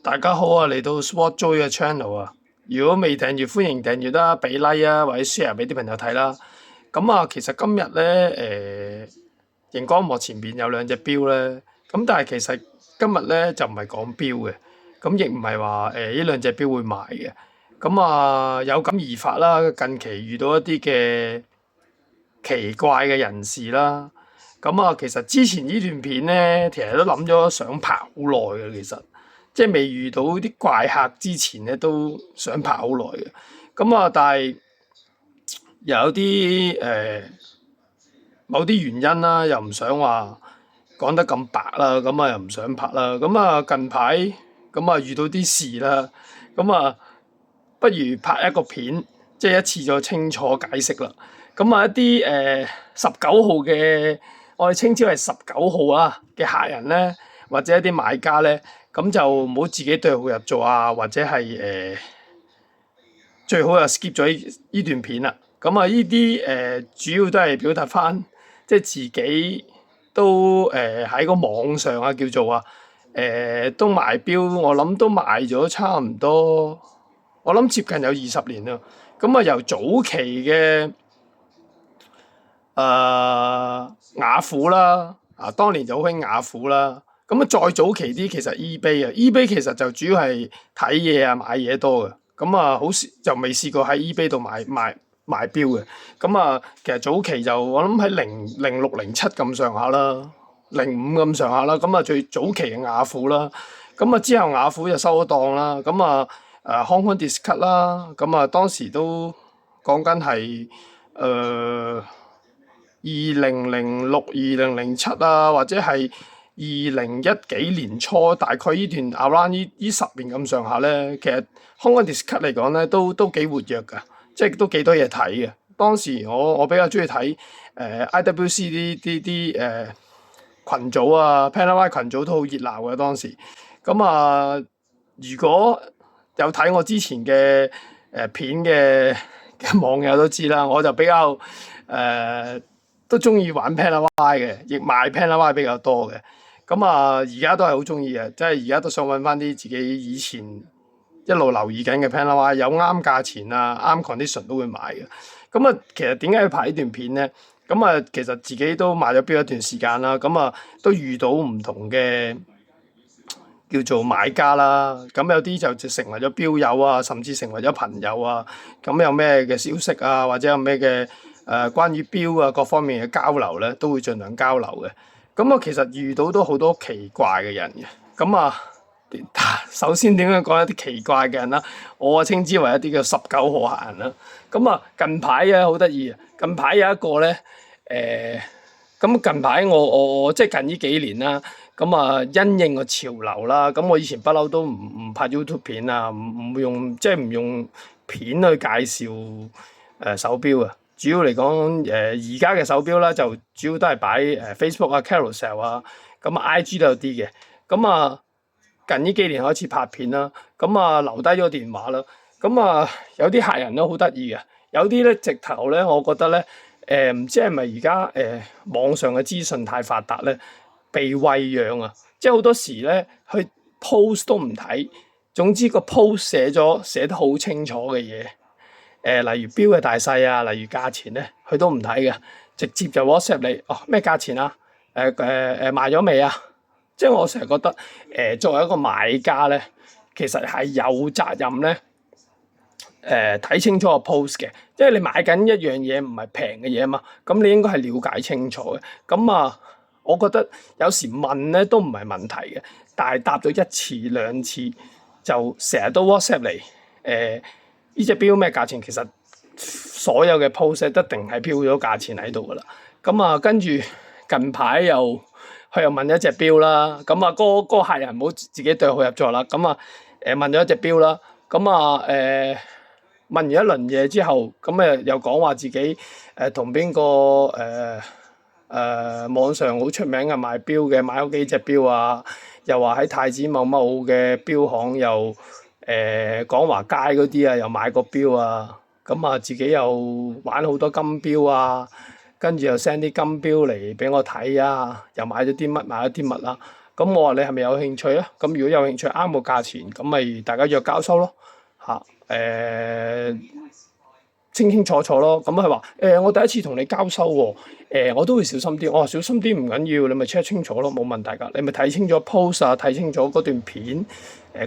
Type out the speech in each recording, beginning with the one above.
大家好啊，嚟到 Sport Joy 嘅 channel 啊！如果未訂閱，歡迎訂閱啦，俾 like 啊，或者 share 俾啲朋友睇啦。咁啊，其實今日咧，熒光幕前面有兩隻錶咧，咁但係其實今日咧就唔係講錶嘅，咁亦唔係話呢兩隻錶會賣嘅。咁啊，有感而發啦，近期遇到一啲嘅奇怪嘅人士啦。咁啊，其實之前呢段片咧，其實都諗咗想拍好耐嘅，其實。即係未遇到啲怪客之前咧，都想拍好耐嘅。咁啊，但係有啲某啲原因啦，又唔想話講得咁白啦，咁啊又唔想拍啦。咁啊近排咁啊遇到啲事啦，咁啊不如拍一個片，即係一次再清楚解釋啦。咁啊一啲19號嘅，我哋稱之為19號啊嘅客人咧，或者一啲買家咧。咁就唔好自己對號入座啊，或者係最好就 skip 咗呢段片啦。咁啊，呢啲主要都係表達翻，即係自己都喺個網上啊叫做啊都賣錶，我諗都賣咗差唔多，我諗接近有20年啦。咁啊，由早期嘅雅虎啦，當年就好興雅虎啦。咁啊，再早期啲其實 eBay 啊，eBay 其實就主要係睇嘢啊、買嘢多嘅。咁啊，好似就未試過喺 eBay 度買錶嘅。咁啊，其實早期就我諗喺06、07咁上下啦，05咁上下啦。咁啊，最早期嘅雅虎啦。咁啊，之後雅虎就收咗檔啦。咁啊，Hong Kong Discount 啦。咁啊，當時都講緊係2006、2007啊，或者係2010幾年初，大概呢段 around 呢10年咁上下咧，其實 Hong Kong Discount 嚟講咧，都幾活躍㗎，即係都幾多嘢睇嘅。當時我比較中意睇IWC 啲群組啊，Panerai 群組都好熱鬧嘅當時。咁啊，如果有睇我之前嘅片嘅網友都知啦，我就比較都中意玩 Panerai 嘅，亦賣 Panerai 比較多嘅。咁啊，而家都係好中意嘅，即係而家都想揾翻啲自己以前一路留意緊嘅 Panerai，有啱價錢啊，啱 condition 都會買嘅。咁啊，其實點解要拍呢段片咧？咁啊，其實自己都買咗錶一段時間啦，咁啊都遇到唔同嘅叫做買家啦，咁有啲就成為咗錶友啊，甚至成為咗朋友啊。咁有咩嘅消息啊，或者有咩嘅關於錶啊各方面嘅交流咧，都會盡量交流嘅。咁啊，其實遇到都好多奇怪嘅人嘅。咁啊，首先點樣講一啲奇怪嘅人啦？我稱之為一啲叫19號客人啦。咁啊，近排啊好得意啊！近排有一個咧，咁近排我即係近呢幾年啦。咁啊，因應個潮流啦，咁我以前不嬲都唔拍 YouTube 片啊，唔會用即係唔用片去介紹手錶啊。主要嚟講而家嘅手錶啦，就主要都係擺Facebook 啊、Carousel 啊，咁啊 IG 都有啲嘅。咁啊近呢幾年開始拍片啦，咁啊留低咗電話啦。咁啊有啲客人都好得意嘅，有啲咧直頭咧，我覺得咧唔知係咪而家網上嘅資訊太發達咧？被餵養啊！即係好多時咧，佢 post 都唔睇。總之個 post 寫得好清楚嘅嘢，例如錶嘅大細啊，例如價錢咧，佢都唔睇嘅，直接就 WhatsApp 你哦，咩價錢啊？賣咗未啊？即係我成日覺得作為一個買家咧，其實係有責任咧睇清楚個 post 嘅，即係你買緊一樣嘢唔係平嘅嘢嘛，咁你應該係了解清楚嘅。咁啊〜我覺得有時問咧都唔係問題嘅，但係答咗一次兩次就成日都 WhatsApp 嚟，呢隻錶咩價錢？其實所有嘅 post 一定係標咗價錢喺度噶啦。咁啊，跟住近排佢又問一隻錶啦，咁啊嗰個客人唔好自己對號入座啦。咁啊問咗一隻錶啦，咁啊問完一輪嘢之後，咁又講話自己同邊個網上好出名嘅賣錶嘅買咗幾隻錶啊，又話喺太子某某嘅錶行又廣華街嗰啲啊又買過錶啊，咁啊自己又玩好多金錶啊，跟住又 send 啲金錶嚟俾我睇啊，又買咗啲乜買咗啲乜啦。咁我話你係咪有興趣啊？咁如果有興趣啱個價錢，咁咪大家約交收咯嚇。清清楚楚咯。咁佢話我第一次同你交收喎，我都會小心啲。我話小心啲唔緊要，你咪 check 清楚咯，冇問題㗎。你咪睇清楚 post 啊，睇清楚嗰段片，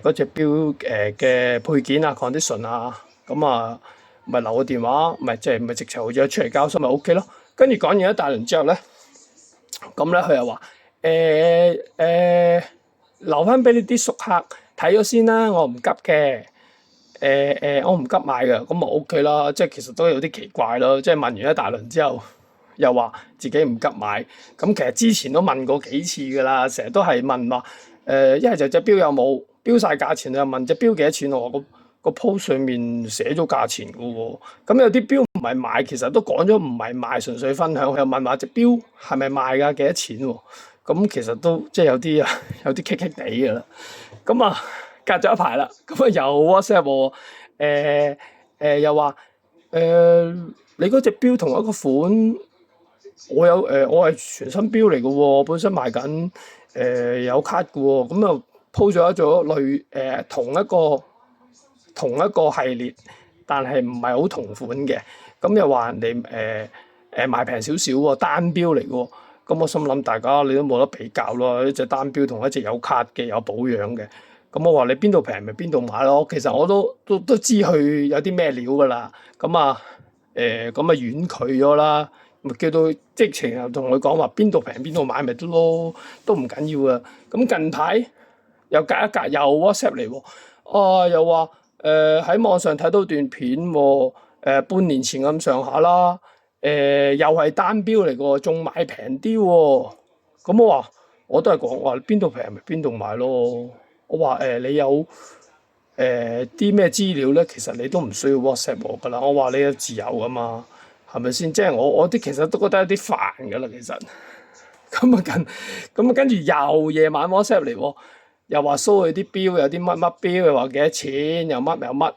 嗰隻錶嘅配件啊、condition 啊，咁啊咪留個電話，咪即係咪直頭約出嚟交收咪 OK 咯。跟住講完一大輪之後咧，咁咧佢又話留翻俾你啲熟客睇咗先啦，我唔急嘅。我唔急買嘅，咁咪 OK 啦。即係其實都有啲奇怪咯。即係問完一大輪之後，又話自己唔急買。咁其實之前都問過幾次㗎啦，成日都係問話一係就隻錶有冇標晒價錢，又問隻錶幾多錢。我話個 post 上面寫咗價錢㗎喎。咁有啲錶唔係賣，其實都講咗唔係賣，純粹分享。佢又問話隻錶係咪賣㗎，幾多錢喎？咁其實都即係有啲棘棘地㗎啦。咁啊〜隔咗一排啦，咁啊又 WhatsApp 我，又話你嗰隻錶同一個款，我係全新錶嚟嘅喎，我本身賣緊有卡嘅喎，咁啊 po 咗同一個系列，但係唔係好同款嘅，咁又話人哋賣平少少喎，單錶嚟嘅喎，咁我心諗大家你都冇得比較咯，一隻單錶同一隻有卡嘅有保養嘅。咁我話你邊度平咪邊度買咯，其實我都知佢有啲咩料㗎啦。咁啊咁啊婉拒咗啦，咪叫到即情又同佢講話邊度平邊度買咪得咯，都唔緊要啊。咁近排又隔一隔又 WhatsApp 嚟喎，又話喺網上睇到段片喎，半年前咁上下啦，又係單錶嚟喎，仲買平啲喎。咁我都係講話邊度平咪邊度買咯。我話你有啲咩資料咧？其實你都唔需要 WhatsApp 我噶啦。我話你有自由噶嘛，係咪先？即係我啲其實都覺得有啲煩噶啦，其實。咁啊跟住又夜晚 WhatsApp 嚟喎，又話 show 佢啲錶有啲乜乜錶，又話幾多錢，又乜又乜。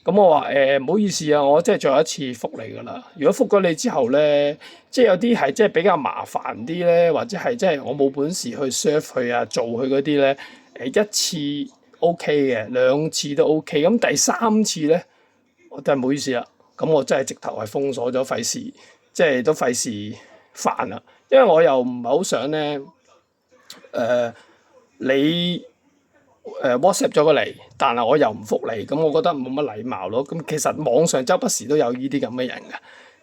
咁我話唔好意思啊，我即係最後一次覆你噶啦。如果覆咗你之後咧，即係有啲係即係比較麻煩啲咧，或者係即係我冇本事去 serve 佢啊，做佢嗰啲咧。一次 OK 嘅，兩次都 OK，咁第三次咧，我真係唔好意思啦。咁我真係直頭係封鎖咗，費事即係都費事煩啦。因為我又唔係好想咧，你WhatsApp 咗過嚟，但係我又唔覆你，咁我覺得冇乜禮貌咯。咁其實網上周不時都有呢啲咁嘅人㗎，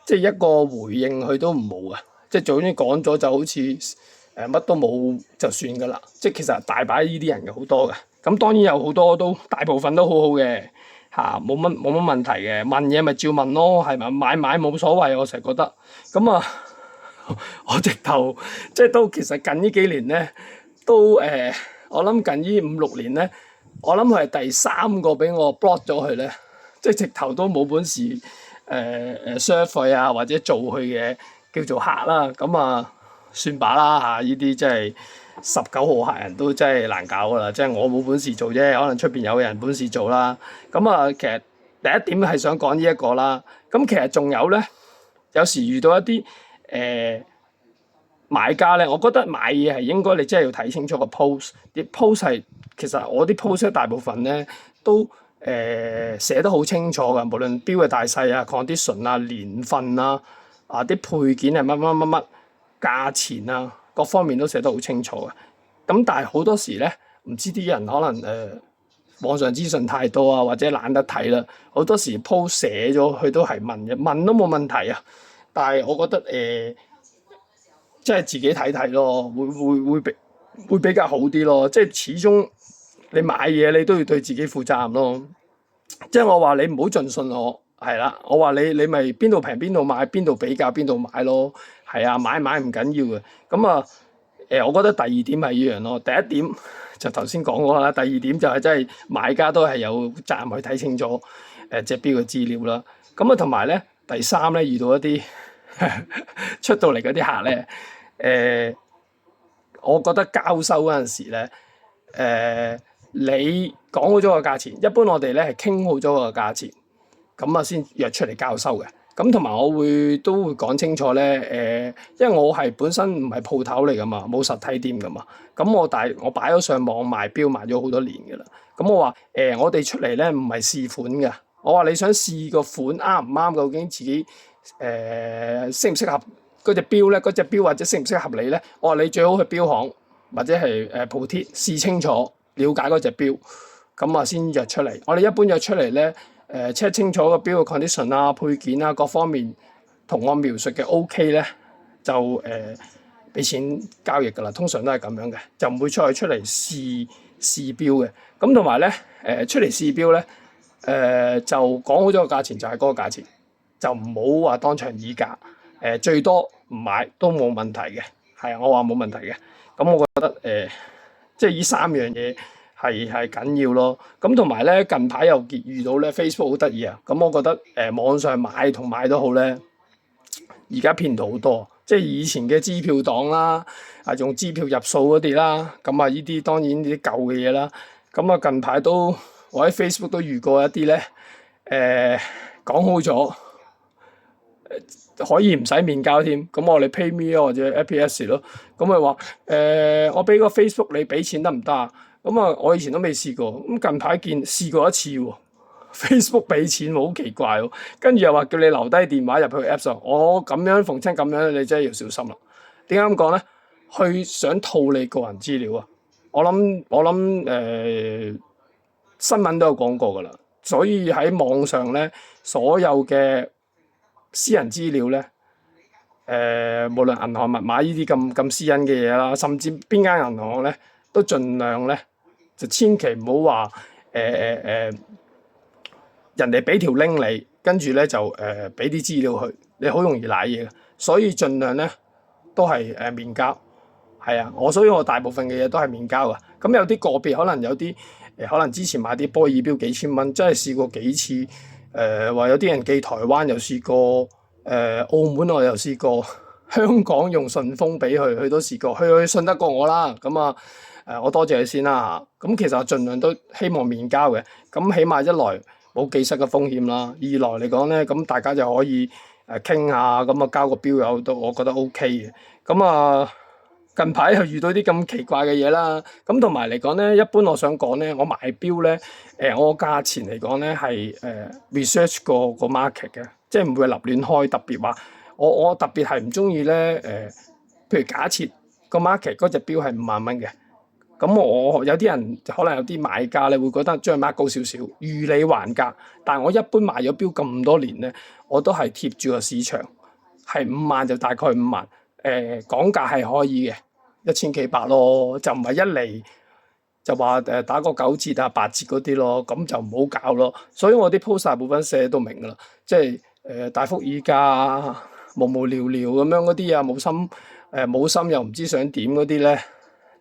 即係一個回應佢都唔冇啊，即係早已經講咗就好似。乜都冇就算㗎啦，即係其實大把呢啲人嘅好多嘅，咁當然有好多都大部分都好好嘅嚇，冇乜問題嘅，問嘢咪照問咯，係咪買冇所謂，我成日覺得咁啊，我直頭即係都其實近呢幾年咧都我諗近呢5、6年咧，我諗佢係第3個俾我 block 咗佢咧，即係直頭都冇本事serve 佢啊，或者做佢嘅叫做客啦，咁啊。算把啦嚇，呢啲真係19號客人都真係難搞㗎啦，即係我冇本事做啫，可能出邊有人本事做啦。咁啊，其實第一點係想講呢一個啦。咁其實仲有咧，有時遇到一啲買家咧，我覺得買嘢係應該你真係要睇清楚個 post。啲 post 係其實我啲 post 大部分咧都寫得好清楚㗎，無論錶嘅大細啊、condition 啊、年份啊、啲配件係乜。價錢啊，各方面都寫得好清楚嘅。咁但係好多時咧，唔知啲人可能網上資訊太多啊，或者懶得睇啦。好多時 post 寫咗，佢都係問嘅，問都冇問題啊。但係我覺得即係自己睇睇咯，會比較好啲咯。即係始終你買嘢你都要對自己負責任咯。即係我話你唔好盡信我。係啦，我話你咪邊度平邊度買，邊度比較邊度買咯。係啊，買唔緊要嘅。咁啊，我覺得第二點係一樣咯。第一點就頭先講過啦，第二點就係真係買家都係有責任去睇清楚隻錶嘅資料啦。咁啊，同埋咧，第三咧遇到一啲出到嚟嗰啲客咧，我覺得交收嗰陣時咧，你講好咗個價錢，一般我哋咧係傾好咗個價錢。咁啊，先約出嚟交收嘅。咁同埋我都會講清楚咧，因為我係本身唔係鋪頭嚟噶嘛，冇實體店噶嘛。咁我擺咗上網賣錶賣咗好多年噶啦。咁我話我哋出嚟咧唔係試款嘅，我話你想試個款啱唔啱，究竟自己適唔適合嗰隻錶咧，嗰隻錶或者適唔適合你咧？我話你最好去錶行或者係鋪貼試清楚，了解嗰隻錶，咁啊先約出嚟。我哋一般約出嚟咧。check 清楚個錶嘅 condition 啊、配件啊各方面同我描述嘅 OK 咧，就俾錢交易㗎啦。通常都係咁樣嘅，就唔會出嚟試錶嘅。咁同埋咧出嚟試錶咧，就講好咗個價錢就係嗰個價錢，就唔好話當場議價。最多唔買都冇問題嘅，係啊，我話冇問題嘅。咁我覺得即係呢三樣嘢。係緊要咯，咁同埋咧近排又遇到咧 Facebook 好得意啊，咁我覺得網上買同賣都好咧，而家騙徒好多，即係以前嘅支票黨啦，用支票入數嗰啲啦，咁呢啲當然呢啲舊嘅嘢啦，咁近排我喺 Facebook 都遇過一啲咧，講好咗可以唔使面交添，咁我哋 PayMe 或者 FPS 咯，咁咪話我俾個 Facebook 你俾錢得唔得啊？咁我以前都未試過，咁近排試過一次喎，Facebook 俾錢喎，好奇怪喎，跟住又話叫你留低電話入去 Apps 上，我咁樣逢親咁樣，你真係要小心啦。點解咁講咧？去想套你個人資料啊！我諗新聞都有講過噶啦，所以喺網上咧，所有嘅私人資料咧，無論銀行密碼呢啲咁私隱嘅嘢啦，甚至邊間銀行咧，都盡量咧。就千祈唔好話人哋俾條 link 你，跟住咧就俾啲資料佢，你好容易賴嘢嘅。所以盡量咧都係面交，係啊，所以我大部分嘅嘢都係面交噶。咁有啲個別可能有啲可能之前買啲波爾錶幾千蚊，真係試過幾次。話有啲人寄台灣又試過，澳門我又試過，香港用順豐俾佢都試過，佢信得過我啦。咁我多謝佢先啦嚇。咁其實我盡量都希望面交嘅，咁起碼一來冇寄失嘅風險啦，二來嚟講咧，咁大家就可以傾下，咁交個錶友都我覺得 OK 嘅。咁近排又遇到啲咁奇怪嘅嘢啦，咁同埋嚟講咧，一般我想講咧，我買錶咧，我個價錢嚟講咧係research 過個 market 嘅，即係唔會立亂開，特別話我特別係唔中意咧譬如假設個 market 嗰隻錶係5萬蚊嘅。咁我有啲人可能有啲買家咧會覺得將佢 mark 高少少，預你還價。但係我一般賣咗錶咁多年咧，我都係貼住個市場，係5萬就大概5萬。講價係可以嘅，1000幾百咯，就唔係一嚟就話打個9折啊8折嗰啲咯，咁就唔好搞咯。所以我啲 post 大部分寫到明㗎啦，即係大幅議價、無無聊聊咁樣嗰啲啊，冇心又唔知想點嗰啲咧。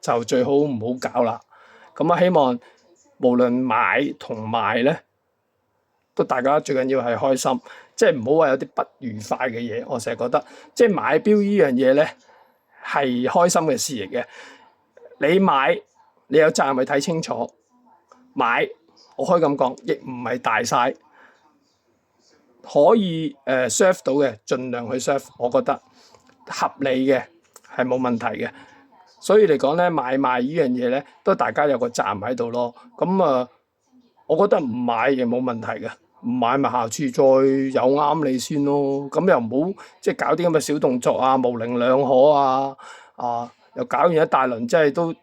就最好唔好搞啦。咁希望無論買同賣咧，都大家最緊要係開心，即係唔好話有啲不愉快嘅嘢。我成日覺得，即係買錶呢樣嘢咧係開心嘅事嚟嘅。你買，你有責任去睇清楚。買，我可以咁講，亦唔係大晒，可以serve 到嘅，盡量去 serve。我覺得合理嘅係冇問題嘅。所以嚟講咧，買賣呢樣嘢咧，都大家有個責任喺度咯。咁我覺得唔買亦冇問題嘅，唔買咪下次再有啱你先咯。咁又唔好即係搞啲咁嘅小動作啊，模棱兩可啊，又搞完一大輪，即係都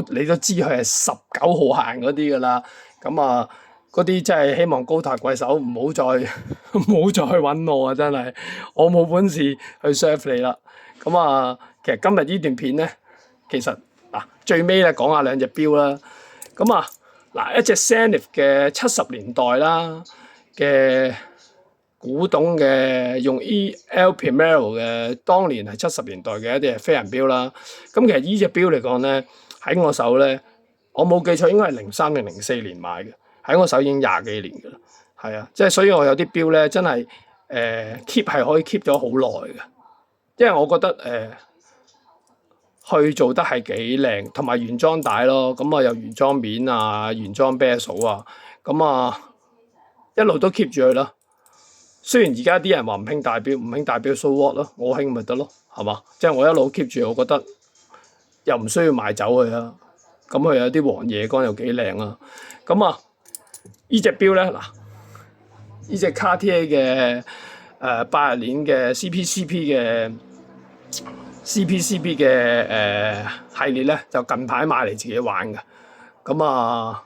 你都知佢係19號限嗰啲噶啦。咁嗰啲真係希望高抬貴手，唔好再去揾我啊！真係我冇本事去 serve 你啦。咁其實今日呢段片咧，其實最尾咧講下兩隻錶啦。咁一隻 Zenith 嘅70年代啦嘅古董嘅，用 EL Primero 嘅，當年係70年代嘅一啲飛人錶啦。咁其實呢隻錶嚟講咧，喺我手咧，我冇記錯應該係03定04年買嘅，喺我手已經20幾年㗎啦。係啊，即係所以我有啲錶咧，真係keep 係可以 keep 咗好耐嘅，因為我覺得去做得係幾靚，同埋原裝帶咯，咁有原裝面啊、原裝 bezel 啊，咁一路都 keep 住佢咯。雖然而家啲人話唔興大錶，唔興大錶 so what 咯，我興咪得咯，係嘛？即係我一路 keep 住，我覺得又唔需要賣走佢啊。咁佢有啲黃夜光又幾靚啊。咁啊，呢隻錶咧嗱，呢隻 Cartier 嘅80年嘅 CPCP 嘅系列咧，就近排買嚟自己玩嘅。咁啊，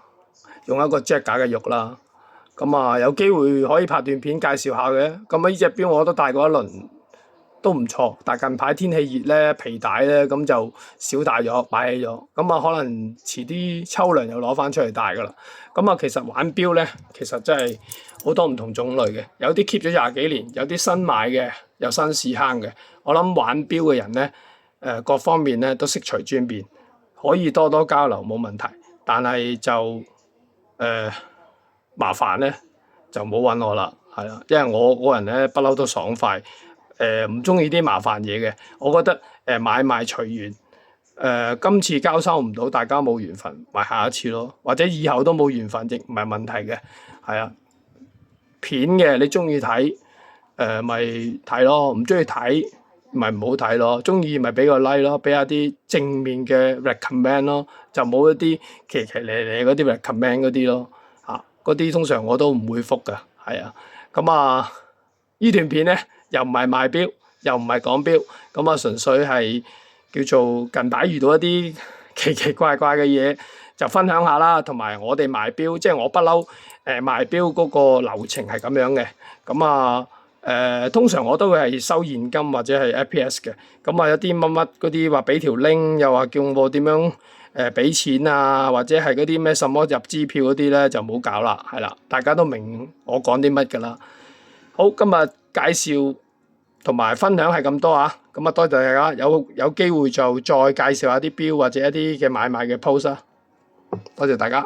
用一個 Jack 架嘅玉啦。咁啊，有機會可以拍段片介紹下嘅。咁啊，呢隻錶我都戴過一輪，都唔錯。但係近排天氣熱咧，皮帶咧咁就少戴咗，擺起咗。咁啊，可能遲啲秋涼又攞翻出嚟戴噶啦。咁啊，其實玩錶咧，其實真係好多唔同種類嘅。有啲 keep 咗廿幾年，有啲新買嘅，有新試坑嘅。我諗玩錶嘅人咧，各方面咧都悉隨尊便，可以多多交流冇問題。但係就麻煩咧就唔好揾我啦，係啦，因為我個人咧不嬲都爽快，唔中意啲麻煩嘢嘅。我覺得買賣隨緣，今次交收唔到，大家冇緣分，咪下一次咯，或者以後都冇緣分亦唔係問題嘅，係啊。片嘅你中意睇，咪睇咯，唔中意睇咪唔好睇咯，中意咪俾個 like 咯，俾下啲正面嘅 recommend 咯，就冇一啲奇奇咧咧嗰啲 recommend 嗰啲咯。嗰啲通常我都唔會覆㗎，係啊。咁啊，呢段片咧又唔係賣錶，又唔係講錶，咁啊純粹係叫做近排遇到一啲奇奇怪怪嘅嘢，就分享下啦。同埋我哋賣錶，即係我不嬲賣錶嗰個流程係咁樣嘅。咁啊通常我都會係收現金或者係 FPS 嘅。咁啊有啲乜乜嗰啲話俾條 link，又話叫我點樣俾錢啊，或者係嗰啲咩什麼入支票嗰啲咧就唔好搞啦，係啦，大家都明我講啲乜㗎啦。好，今日介紹同埋分享係咁多啊，咁啊多謝大家，有機會就再介紹下啲錶或者一啲嘅買賣嘅 post 啊，多謝大家。